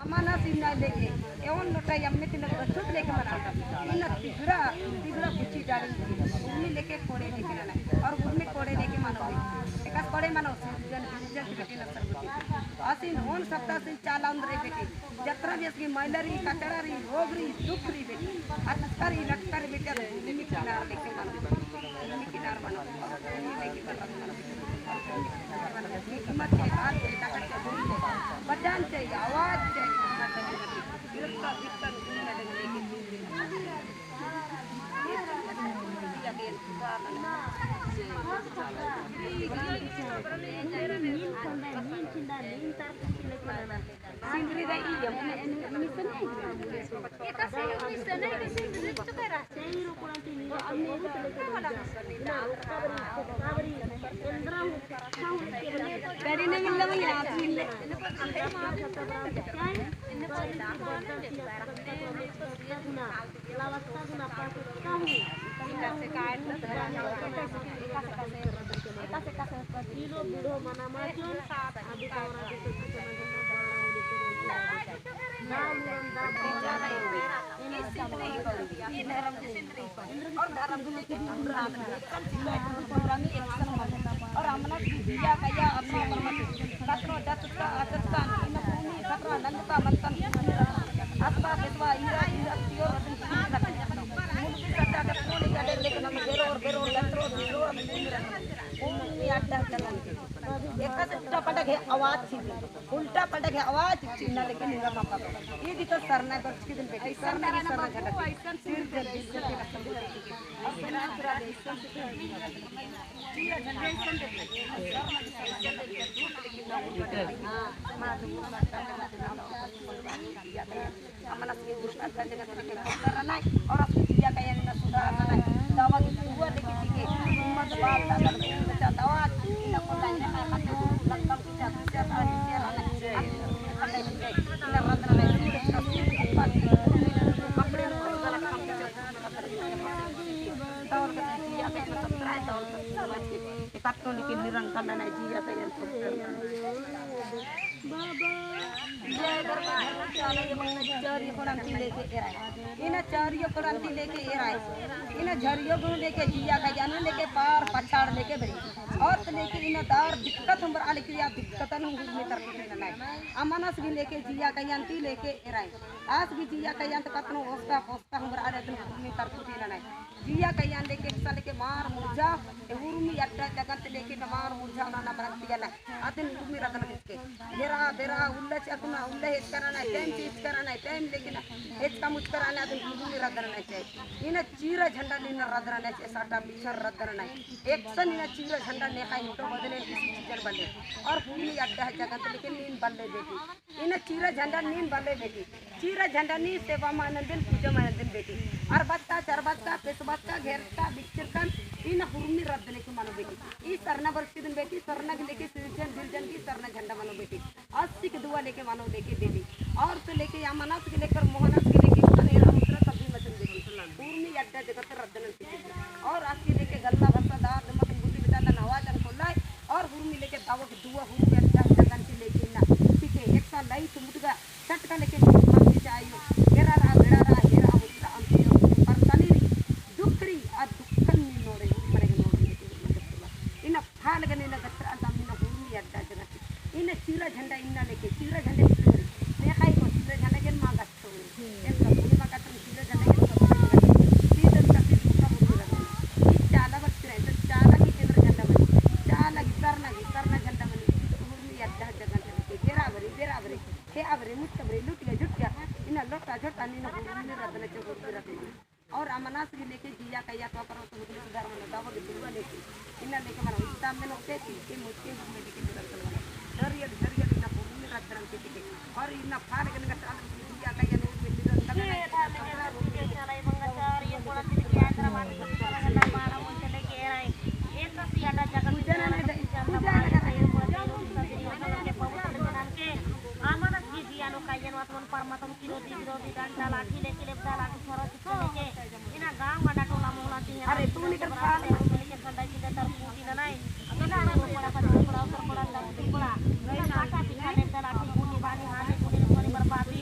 Amana sinna leke ewan nota yamme tina bachut leke manata ina tigra tigra kuchi डाली उन्हें लेके कोड़े लेके लाना और उनमें कोड़े लेके मानो एकास कोड़े मानो जन जन की बेटी नसर बेटी आसिन होन सप्ताह से चाला उंदरे बेटी जत्रा भी इसकी महिलारी कचरारी रोगरी दुखरी बेटी अटकरी लटकरी बेटी उन्हें किनार लेके मानो उन्हें किनार मानो लेके मानो हिम्मत के हाथ से ताकत से बोल ले बजान चाहिए आवाज चाहिए इरका इरका दुनिया लेके Sindri dah iya, misen ni. Ya kasih misen ni, sindri tu kan rasa. Sindri kurang tinggi. Aku ni tu dari ni mila mila aku mila. और हमने दिया कया अपना कतरो दत्ता अदत्ता इन भूमि कतरो नंदता मंतन अथवा केतवा इंद्रा इंद्रा तियो मुक्ति सत्ता के कोने गडे लेकिन हम बेरो और लत्रो बिरो भूमि अड्डा चलन एक उल्टा पटक है आवाज थी उल्टा पटक है आवाज चिन्ह लेकिन निरा पापा ये दी तो सरना कर के दिन बेटी सरना सरना झटक सिर जल सिर के रखम और सरना पूरा देशन से चिन्ह जनरेशन दे amanah segi dusta saja kan karena orang dia kayak ini sudah amanah dawa dua lagi tinggi umat balta dan baca dawa ina konanya akan lantang bisa bisa ada anak ada ina rata kapre segala kampung tahun ketiga atau terakhir tahun kita tuh bikin nirang karena Nigeria kayak इन चारियों क्रांति लेके array इन झरियों को लेके जिया का जान लेके पार पछाड़ लेके बड़ी और लेके इन दार दिक्कत हम आले की दिक्कत हम में तरफ ना अमानस भी लेके जिया का यांती लेके एराय आज भी जिया का यांत कतनो ओस्ता पोस्ता हम आले में तरफ ना जिया का यान लेके साल के मार मुर्जा उर्मी अड्डा जगत लेके मार मुर्जा ना बरती ना अतन उर्मी रखना किसके बेरा बेरा उल्ला चकना उल्ला हेच कराना टाइम लेकिन हेच का मुझ कराना अतन उर्मी रखना चाहिए इन चीरा झंडा लेना रखना चाहिए साटा बिछर रखना एक सन इन चीरा झंडा ने खाई मोटो बदले किसी चीजर बदले और उर्मी अड्डा जगत लेके नीन बदले बेटी इन चीरा झंडा नीन बदले बेटी चीरा झंडा नी सेवा मानंदिन पूजा मानंदिन बेटी और बच्चा चरबच्चा पेशबच्चा घेरता बिचरकन इन हुर्मी रद्द लेके मानो बेटी ई सरना बरसी दिन बेटी सरना के लेके सिरजन दिलजन की सरना झंडा मानो बेटी 80 के दुआ लेके मानो लेके बेटी और तो लेके यामनास के लेकर मोहनास के लेके अनेरा मुद्रा सभी मचन बेटी हुर्मी अड्डा जगत रद्द नहीं और आज के लेके गल्ला भसा दाद मत बुद्धि बिता नवाज अन खोलाय और हुर्मी लेके दावो के दुआ हुर्मी अड्डा जगन के लेके ना ठीक है एक साल लाई तो मुटगा चटका लेके मांगी जायो घेरा रहा बेड़ा रहा घेरा उतरा अंतियो पर तनी दुखरी आ दुखन नी नोड़े मरेगे नोड़े इन फाल गने न गत्र अंतम इन हुर्मी अड्डा जगत इन चीरा झंडा इन्ना लेके चीरा झंडा ने खाई को चीरा झंडा के मांगा तो एक कबूल मांगा तो चीरा झंडा के सीधन का मुका मुका चाला बच्चे तो चाला की केंद्र झंडा बनी चाला सरना झंडा बनी हुर्मी अड्डा जगत के बेराबरी के आवरे मुस्तबरे लुट गया झुट गया इन लोटा झटा नी न हुर्मी रदन के गुरु रखे और अमनास के लेके जिया कया तो करो तो हुर्मी सुधार मन दाव के दुआ लेके इन लेके मन इस्लाम में होते थी के मुझके हुर्मी लेके सुधार करवाना दरिया इन हुर्मी रदन के टिके और इन फाल के नगर चाल जिया कया नो में दिल तक ना रुके चलाई मंगचार ये कोला तिल के आंध्र मान को चला गला मारा मन चले के आई एक तो सियाडा जगत पूजा ना ये कोला के पवित्र जनान के आमनस की जियानो कायन वातवन परमात्म विरोधी डंडा लाठी लेके लेपदा लाठी छोरो लेके इना गांव गडा टोला मोहला ती अरे तू निकल खा ले लेके संडा की तर पूजी ना नहीं इना ना पड़ा पड़ा ऊपर पड़ा ती पड़ा इना काटा पिछा ले लाठी बूटी बानी हाने कोनी बर्बादी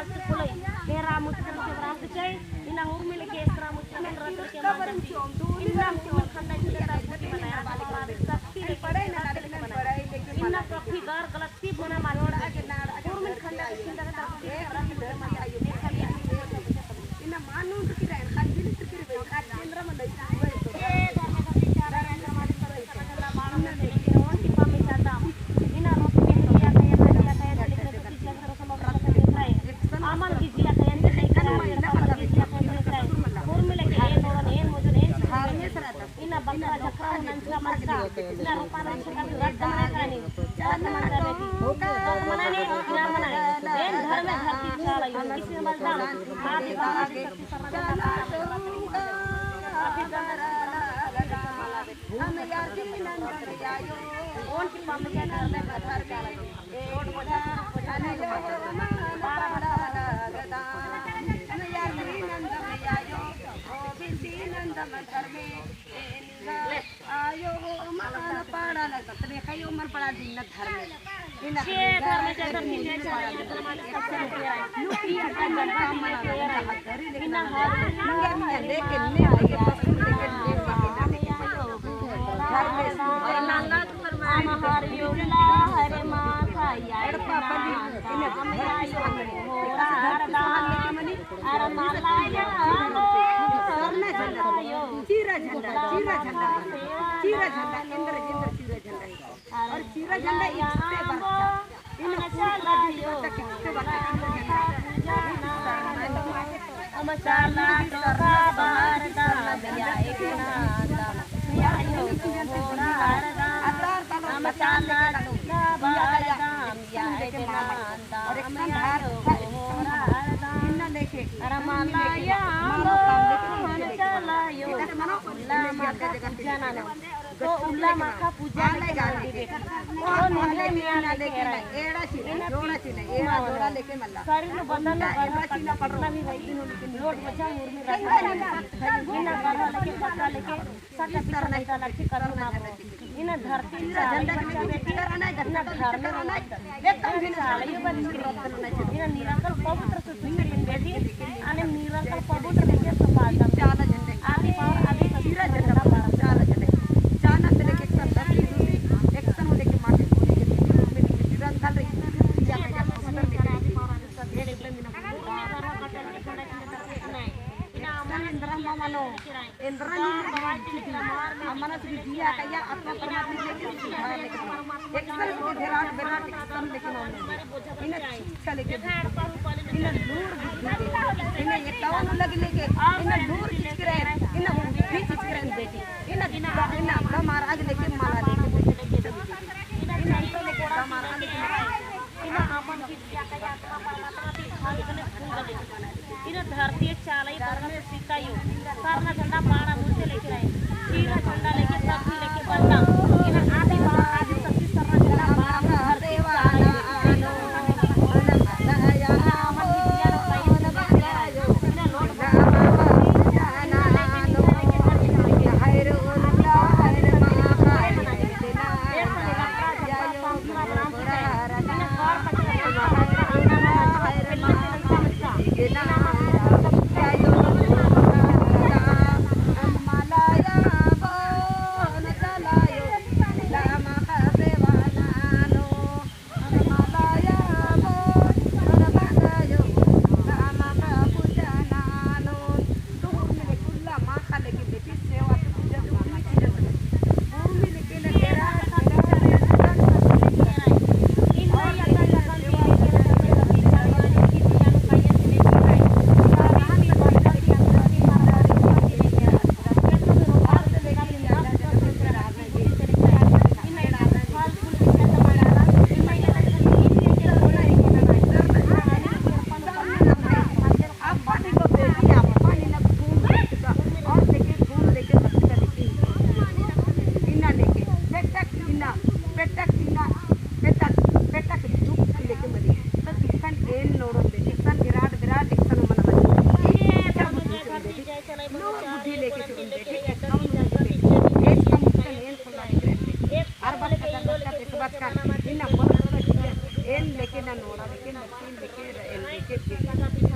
pasti pulai era mutan ke ram ke cai ina hurmi leke extra mutan ratur ke makan ina hurmi khanda ji ta buti mana balik balik sakti le padai na ina kafi gar galati mana maroda hurmi khanda ke cinta ta ina manu tukira khadil tukira khadindra mandai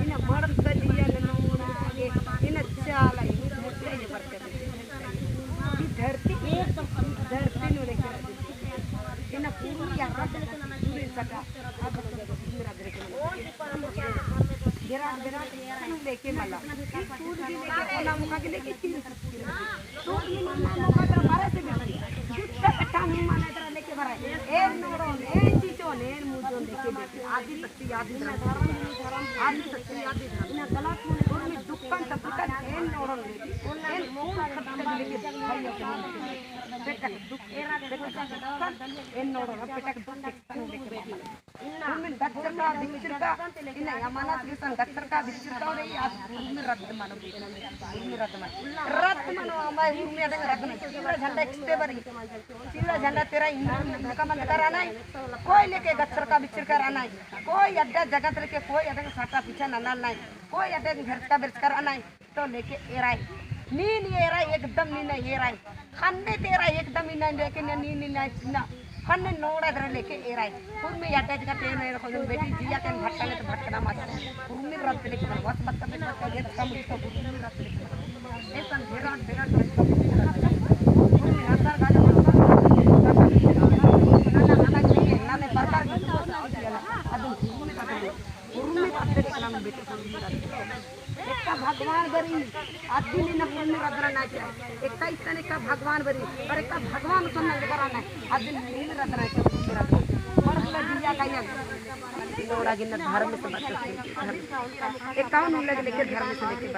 इन मर्द दिया इन चाला मोटे ये पर धरती धरती नु लेके इन पूरी या पूरी सका अब मेरा गिरा गिरा लेके मला पूरी लेके ना मुका के लेके तो ये मम्मा मुका तर मारे से जुत्ता कट्टा नहीं माने तर लेके भरा ए नोरो ए चीचो ने मुजो लेके आदि शक्ति आदि धर्म आदि शक्ति आदि धर्म इन गलत में दुकान तक दुकान ए नोरो लेके ए मोका खत्म लेके भाई बेटा दुख एरा दुकान ए नोरो बेटा दुख लेके इन गच्चर का बिचर का इन अमानत के संग गच्चर का बिचर का रे आज में रद्द मानो रद्द मानो हमारे में ada रद्द नहीं सीधा झंडा एक्सटे बरी सीधा झंडा तेरा हिंदू का मन कराना है कोई लेके गच्चर का बिचर कराना है कोई अड्डा जगत लेके कोई अड्डा साटा पीछा ननाल नहीं कोई अड्डा घर का बिच कराना है तो लेके एराई नीन एराई एकदम नीन एराई खन्ने तेरा एकदम नीन लेके नीन ना खन्ने नोड़ा इधर लेके एराई खुद में अड्डा जगह पे नहीं रखो बेटी जिया के भटकाने तो भटकना मत खुद में रद्द लेके बस बत्ता पे ये कम तो खुद में रद्द लेके ए सन भेरा भेरा अंदर गाजा नाने सरकार की अदम उर्मी बात नाम बेटे एक भगवान बरी आदमी ने पुण्य रद्द ना चाहिए एक तने का भगवान बरी और एक भगवान सुनने कराना आदमी नहीं रद्द ना चाहिए मरला दिया का ये लोड़ा गिन धर्म से बच एक काउन लेके धर्म से लेके